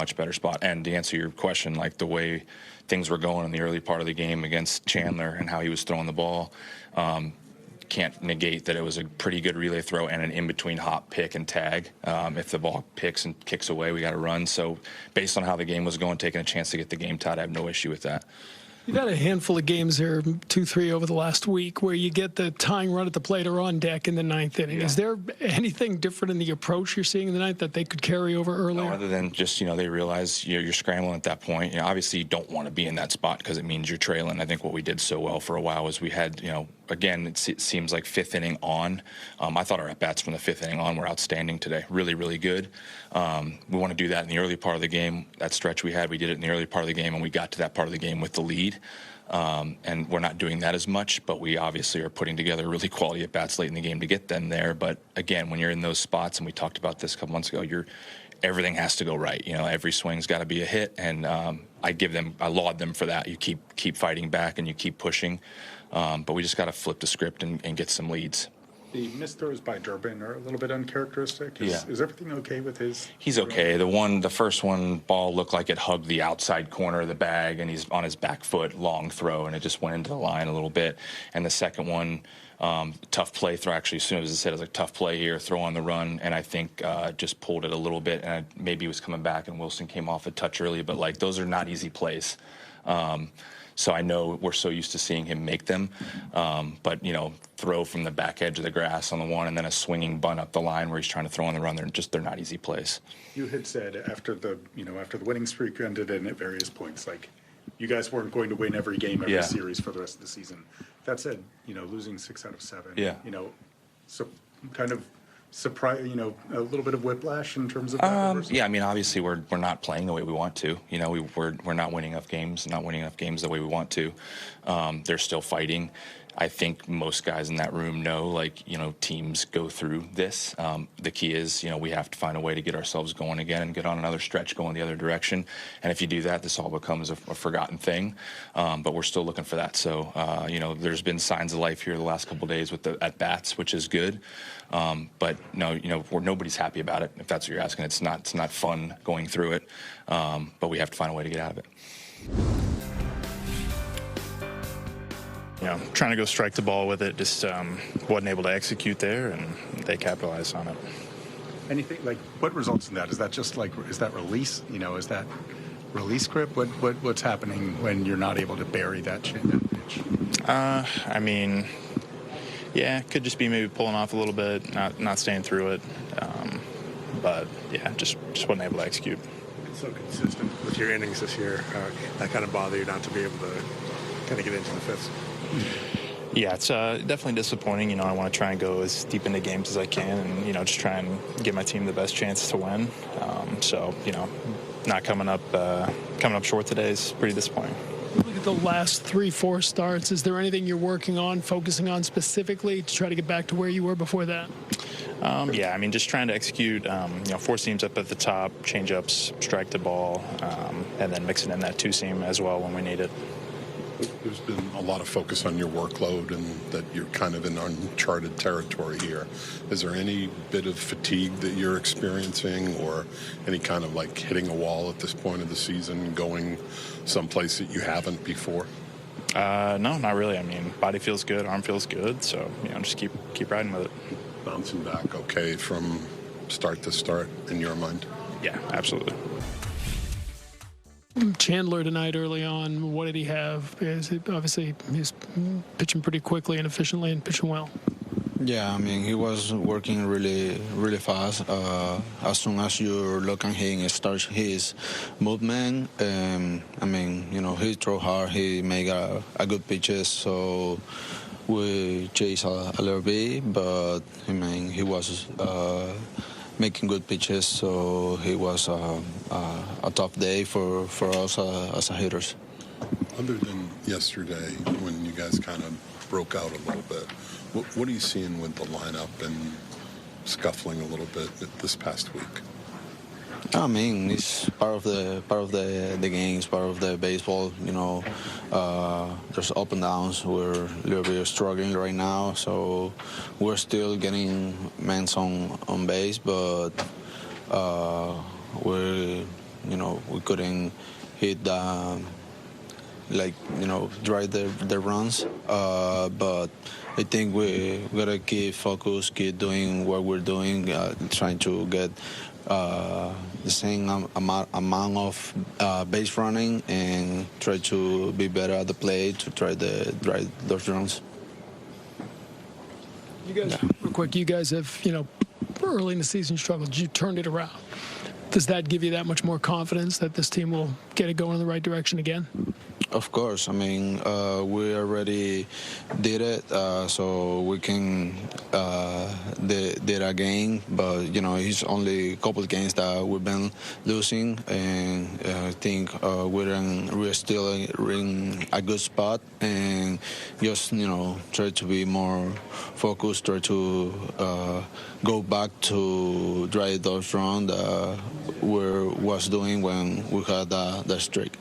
much better spot. And to answer your question, like the way things were going in the early part of the game against Chandler and how he was throwing the ball, can't negate that it was a pretty good relay throw and an in-between hop, pick, and tag. If the ball picks and kicks away, we got to run. So based on how the game was going, taking a chance to get the game tied, I have no issue with that. You've had a handful of games here, 2-3 over the last week, where you get the tying run at the plate or on deck in the ninth inning. Yeah. Is there anything different in the approach you're seeing in the ninth that they could carry over earlier? No, other than just, they realize you're scrambling at that point. Obviously you don't want to be in that spot because it means you're trailing. I think what we did so well for a while was we had, again, it seems like fifth inning on. I thought our at-bats from the fifth inning on were outstanding today. Really, really good. We want to do that in the early part of the game. That stretch we had, we did it in the early part of the game, and we got to that part of the game with the lead. And we're not doing that as much, but we obviously are putting together really quality at-bats late in the game to get them there. But, again, when you're in those spots, and we talked about this a couple months ago, everything has to go right. Every swing's got to be a hit, and I laud them for that. You keep fighting back and you keep pushing. But we just got to flip the script and get some leads. The missed throws by Durbin are a little bit uncharacteristic. Is everything okay with his? He's okay. The first one, ball looked like it hugged the outside corner of the bag, and he's on his back foot, long throw, and it just went into the line a little bit. And the second one, tough play throw. Actually, as soon as it said, it was like tough play here, throw on the run, and I think just pulled it a little bit, and maybe he was coming back, and Wilson came off a touch early. But like those are not easy plays. So I know we're so used to seeing him make them, but throw from the back edge of the grass on the one, and then a swinging bunt up the line where he's trying to throw on the run. They're not easy plays. You had said after the winning streak ended, and at various points, like you guys weren't going to win every game, every series for the rest of the season. That said, losing 6 out of 7. Yeah. So kind of surprise, a little bit of whiplash in terms of that. Yeah, I mean, obviously we're not playing the way we want to. We're not winning enough games, the way we want to. They're still fighting. I think most guys in that room know, teams go through this. The key is, we have to find a way to get ourselves going again and get on another stretch going the other direction. And if you do that, this all becomes a forgotten thing. But we're still looking for that. So, there's been signs of life here the last couple of days with the at-bats, which is good. But no, nobody's happy about it, if that's what you're asking. It's not fun going through it. But we have to find a way to get out of it. Trying to go strike the ball with it, just wasn't able to execute there, and they capitalized on it. Anything what results in that? Is that just is that release? Is that release grip? What's happening when you're not able to bury that pitch? I mean, it could just be maybe pulling off a little bit, not staying through it. But just wasn't able to execute. It's so consistent with your innings this year. That kind of bother you not to be able to kind of get into the fifth. Yeah, it's definitely disappointing. I want to try and go as deep into games as I can, and just try and give my team the best chance to win. So not coming up short today is pretty disappointing. Look at the last 3-4 starts. Is there anything you're working on, focusing on specifically to try to get back to where you were before that? I mean, just trying to execute, four seams up at the top, change ups, strike the ball, and then mixing in that two seam as well when we need it. There's been a lot of focus on your workload and that you're kind of in uncharted territory here. Is there any bit of fatigue that you're experiencing, or any kind of hitting a wall at this point of the season, going someplace that you haven't before? No, not really. I mean, body feels good, arm feels good, so just keep riding with it. Bouncing back okay from start to start in your mind? Yeah, absolutely. Chandler tonight early on, what did he have? Obviously, he's pitching pretty quickly and efficiently and pitching well. Yeah, I mean, he was working really, really fast. As soon as you look at him, it starts his movement. I mean, he throw hard, he make a good pitches, so we chase a little bit, but I mean, he was making good pitches, so it was a tough day for us as hitters. Other than yesterday, when you guys kind of broke out a little bit, what are you seeing with the lineup and scuffling a little bit this past week? I mean, it's part of the game, it's part of the baseball. There's up and downs. We're a little bit struggling right now, so we're still getting men on base, but we're we couldn't hit the drive the runs. But I think we gotta keep focused, keep doing what we're doing, trying to get the same amount of base running and try to be better at the plate to try to drive those runs. You guys, real quick, you guys have, early in the season struggled. You turned it around. Does that give you that much more confidence that this team will get it going in the right direction again? Of course. I mean, we already did it, so we can did again. But it's only a couple of games that we've been losing, and I think we're still in a good spot, and just try to be more focused, try to go back to drive those runs we was doing when we had the streak.